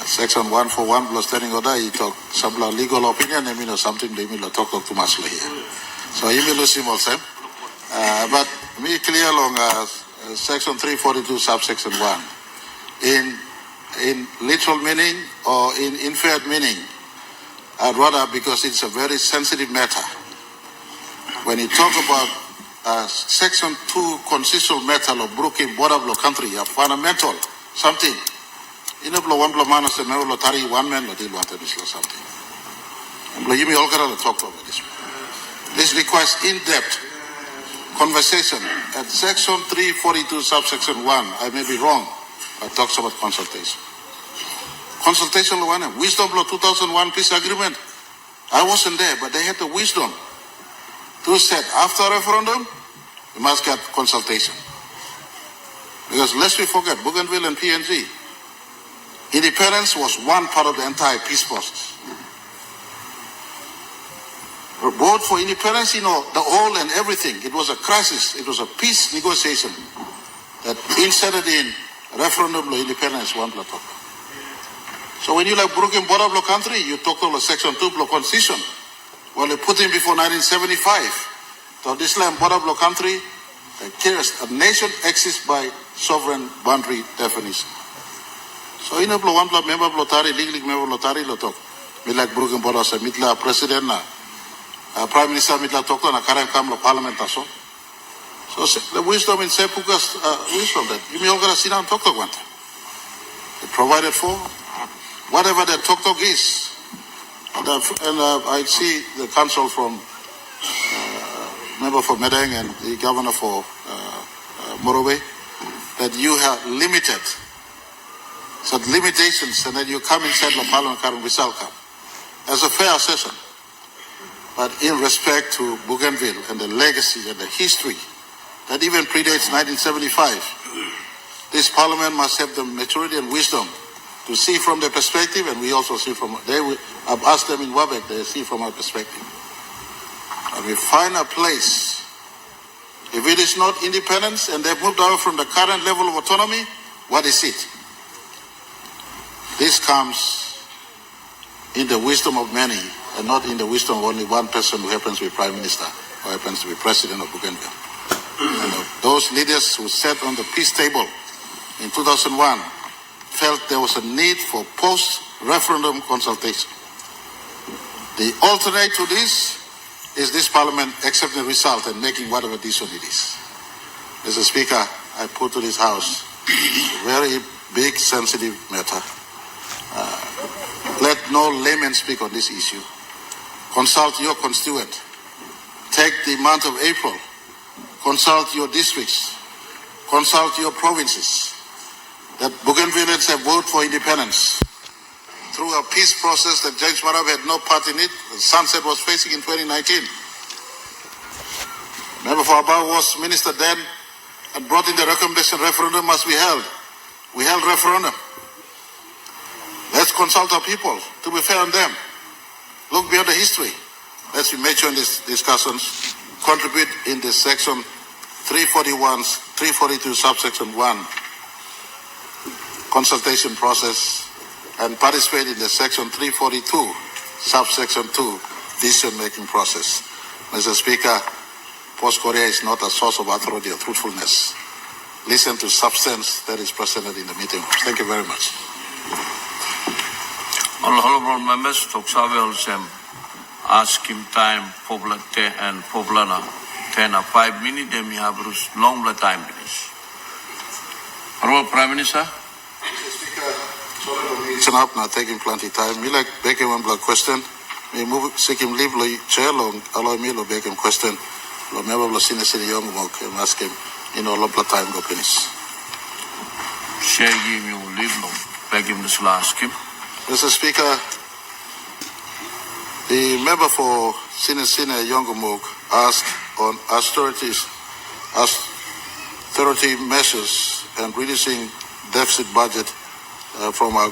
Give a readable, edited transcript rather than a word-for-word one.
Section 141 plus standing order, he talk some legal opinion, something they will talk too much here. So he will lose him also. But me clear along Section 342 subsection 1. In literal meaning or in inferred meaning, I'd rather, because it's a very sensitive matter. When you talk about Section 2 constitutional matter of Bouganiville country, a fundamental something. In a blow one blow man as a lottery, 1 man or deal with this or something. And give me all kind talk about this. This requires in-depth conversation. At Section 342 subsection 1, I may be wrong, but talks about consultation. Consultation law, wisdom law 2001 peace agreement. I wasn't there, but they had the wisdom to say after referendum, we must get consultation. Because lest we forget, Bouganiville and PNG, independence was one part of the entire peace process. Vote for independence, the whole and everything. It was a crisis. It was a peace negotiation that inserted in referendum law independence one block. So when you like Bouganiville country, you talk about Section 2 block constitution. Well, they put in before 1975. So this land Bouganiville country, a nation exists by sovereign boundary definition. So in a blow one block member lotari, legally member lotari, lotok. Me like Bouganiville sa mitla president na. Prime Minister mitla toko na karang kamlo parliament aso. So the wisdom in Sepuka's wisdom that you may all gonna sit down and talk to one. They provided for whatever the talk is. And I see the council from member for Medang and the governor for Marape that you have limited some limitations, and then you come inside the parliament and result come as a fair session. But in respect to Bouganiville and the legacy and the history that even predates 1975, this parliament must have the maturity and wisdom to see from their perspective, and we also see from, I've asked them in Wabek, they see from our perspective. And we find a place, if it is not independence and they've moved out from the current level of autonomy, what is it? This comes in the wisdom of many and not in the wisdom of only one person who happens to be Prime Minister or happens to be President of Bouganiville. And those leaders who sat on the peace table in 2001 felt there was a need for post-referendum consultation. The alternate to this is this parliament accepting the result and making whatever decision it is. As a speaker, I put to this house a very big, sensitive matter. Let no layman speak on this issue. Consult your constituent. Take the month of April. Consult your districts. Consult your provinces. That Bougainvilleans have voted for independence through a peace process that James Marape had no part in it. The sunset was facing in 2019. Member for Abba was minister then and brought in the recommendation referendum must be held. We held referendum. Let's consult our people to be fair on them. Look beyond the history. Let's be mature in these discussions. Contribute in this section 342 subsection 1 consultation process and participate in the section 342 subsection 2 decision-making process. Mr. Speaker, Post-Korea is not a source of authority or truthfulness. Listen to substance that is presented in the meeting. Thank you very much. Honorable members, ask him time, Pobla and Poblana, 10 or 5 minutes, then we have long time. Honorable Prime Minister. Mr. Speaker, sorry, it's up now, taking plenty of time. Me like Beckham one blood question. Me move, seek him leave chair long, allow me to Beckham question. Lo member of Senior City Young Mok and ask him, lot of time go finish. Share him, you leave long, beg him this last him. Mr. Speaker, the member for Senior Young Mok asked on austerity measures and reducing deficit budget from our